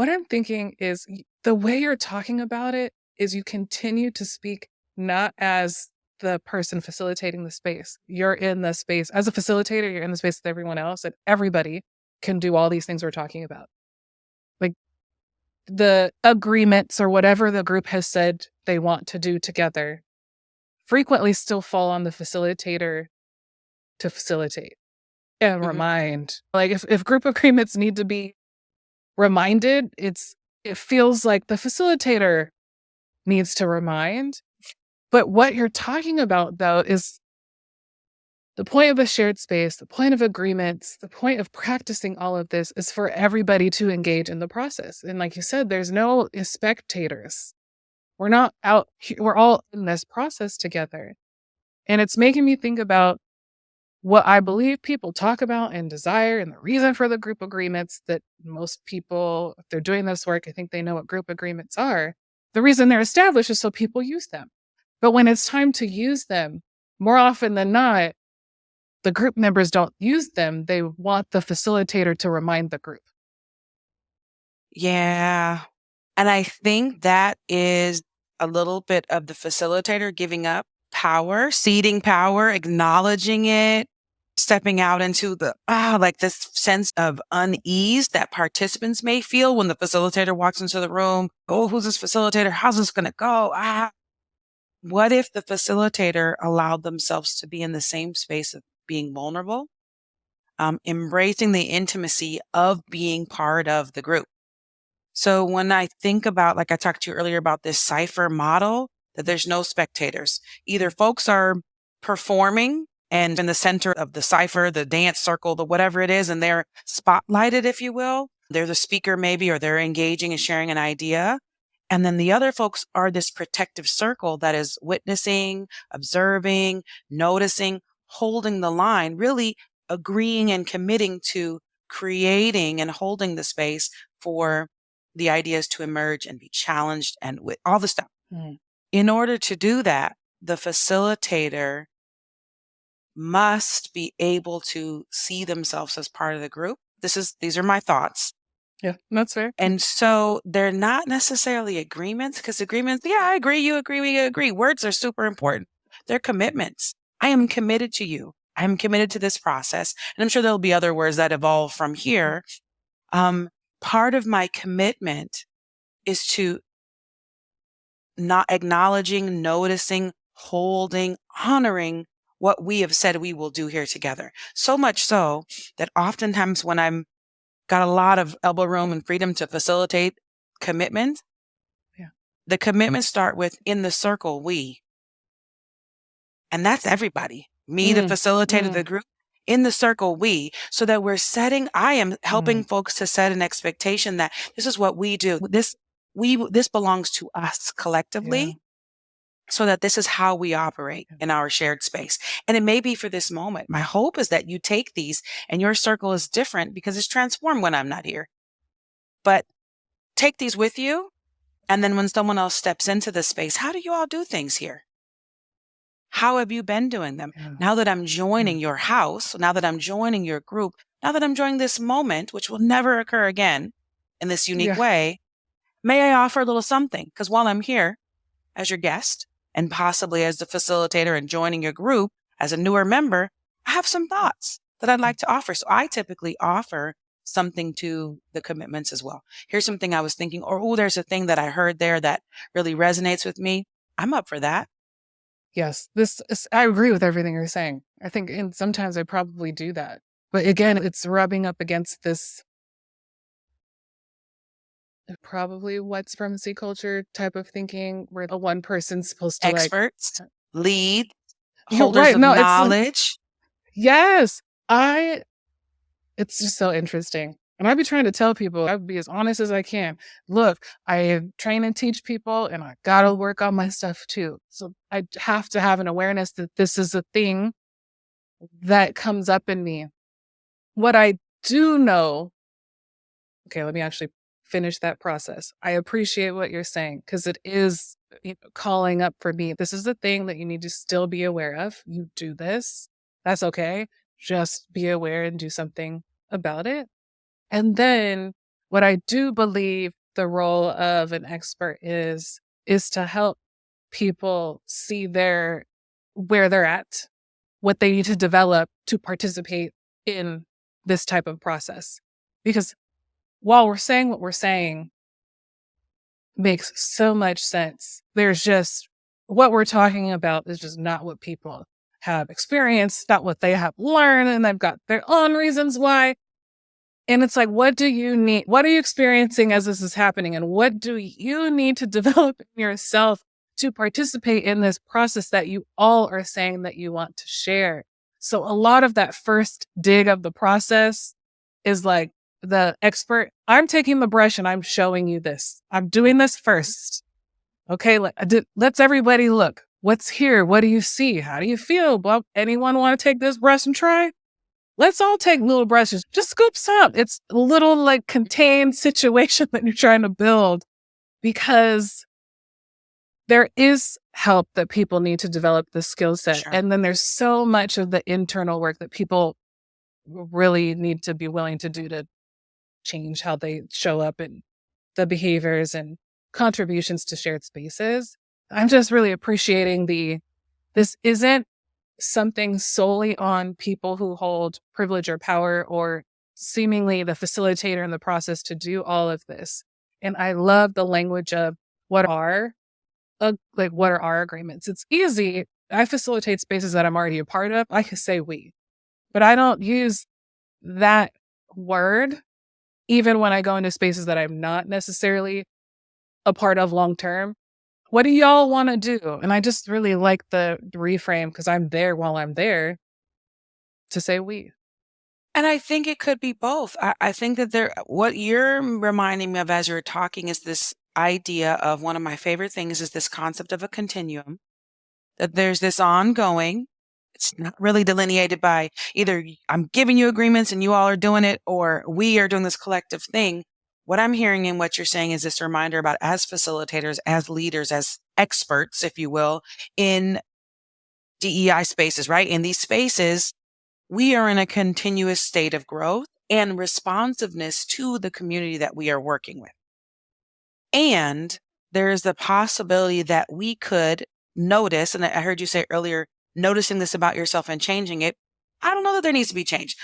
What I'm thinking is the way you're talking about it is you continue to speak not as the person facilitating the space. You're in the space as a facilitator, you're in the space with everyone else, and everybody can do all these things we're talking about. Like the agreements or whatever the group has said they want to do together frequently still fall on the facilitator to facilitate and Mhm. remind. Like if group agreements need to be reminded, it feels like the facilitator needs to remind. But what you're talking about though is the point of a shared space, the point of agreements, the point of practicing all of this is for everybody to engage in the process. And like you said, there's no spectators. We're not out, we're all in this process together. And it's making me think about what I believe people talk about and desire, and the reason for the group agreements that most people, if they're doing this work, I think they know what group agreements are. The reason they're established is so people use them. But when it's time to use them, more often than not, the group members don't use them. They want the facilitator to remind the group. Yeah. And I think that is a little bit of the facilitator giving up power, ceding power, acknowledging it, stepping out into the, like this sense of unease that participants may feel when the facilitator walks into the room. Oh, who's this facilitator? How's this going to go? What if the facilitator allowed themselves to be in the same space of being vulnerable, embracing the intimacy of being part of the group? So when I think about, like I talked to you earlier about this cipher model, that there's no spectators. Either folks are performing and in the center of the cipher, the dance circle, the whatever it is, and they're spotlighted, if you will. They're the speaker maybe, or they're engaging and sharing an idea. And then the other folks are this protective circle that is witnessing, observing, noticing, holding the line, really agreeing and committing to creating and holding the space for the ideas to emerge and be challenged and with all the stuff. Mm. In order to do that, the facilitator must be able to see themselves as part of the group. These are my thoughts. Yeah, that's fair. And so they're not necessarily agreements, because agreements, yeah, I agree, you agree, we agree. Words are super important. They're commitments. I am committed to you. I'm committed to this process. And I'm sure there'll be other words that evolve from here. Part of my commitment is to not acknowledging, noticing, holding, honoring what we have said we will do here together. So much so that oftentimes when I'm got a lot of elbow room and freedom to facilitate commitment, Yeah. the commitments start with in the circle, we. And that's everybody. Me, the Mm, facilitator of the mm, group, in the circle, we, so that I am helping mm. folks to set an expectation that this is what we do. This belongs to us Yeah. collectively, so that this is how we operate Yeah. in our shared space. And it may be for this moment. My hope is that you take these and your circle is different because it's transformed when I'm not here. But take these with you. And then when someone else steps into the space, how do you all do things here? How have you been doing them? Yeah. Now that I'm Yeah. joining your house, now that I'm joining your group, now that I'm joining this moment, which will never occur again in this unique Yeah. way, may I offer a little something? Because while I'm here as your guest and possibly as the facilitator and joining your group as a newer member, I have some thoughts that I'd like to offer. So I typically offer something to the commitments as well. Here's something I was thinking, or, oh, there's a thing that I heard there that really resonates with me. I'm up for that. Yes, I agree with everything you're saying. I think, and sometimes I probably do that. But again, it's rubbing up against this probably white supremacy culture type of thinking where the one person's supposed to like, Experts, lead, you're holders right. of No, it's like, knowledge. yes, it's just so interesting. And I'd be trying to tell people, I'd be as honest as I can. Look, I train and teach people and I gotta work on my stuff too. So I have to have an awareness that this is a thing that comes up in me. What I do know, okay, let me actually finish that process. I appreciate what you're saying because it is calling up for me. This is the thing that you need to still be aware of. You do this, that's okay. Just be aware and do something about it. And then What I do believe the role of an expert is to help people see where they're at, what they need to develop to participate in this type of process. Because while we're saying what we're saying makes so much sense, there's just what we're talking about is just not what people have experienced, not what they have learned, and they've got their own reasons why. And it's like, what do you need? What are you experiencing as this is happening? And what do you need to develop in yourself to participate in this process that you all are saying that you want to share? So a lot of that first dig of the process is like the expert, I'm taking the brush and I'm showing you this. I'm doing this first. Okay, let's everybody look. What's here? What do you see? How do you feel? Well, anyone want to take this brush and try? Let's all take little brushes. Just scoop some. It's a little like contained situation that you're trying to build because there is help that people need to develop the skill set. Sure. And then there's so much of the internal work that people really need to be willing to do to change how they show up in the behaviors and contributions to shared spaces. I'm just really appreciating this isn't something solely on people who hold privilege or power or seemingly the facilitator in the process to do all of this. And I love the language of what are our agreements. It's easy. I facilitate spaces that I'm already a part of. I can say we, but I don't use that word even when I go into spaces that I'm not necessarily a part of long term. What do y'all want to do? And I just really like the reframe because I'm there while I'm there to say we. And I think it could be both. I think that what you're reminding me of as you're talking is this idea of one of my favorite things is this concept of a continuum, that there's this ongoing, it's not really delineated by either I'm giving you agreements and you all are doing it, or we are doing this collective thing. What I'm hearing in what you're saying is this reminder about as facilitators, as leaders, as experts, if you will, in DEI spaces, right? In these spaces, we are in a continuous state of growth and responsiveness to the community that we are working with. And there is the possibility that we could notice, and I heard you say earlier, noticing this about yourself and changing it. I don't know that there needs to be change.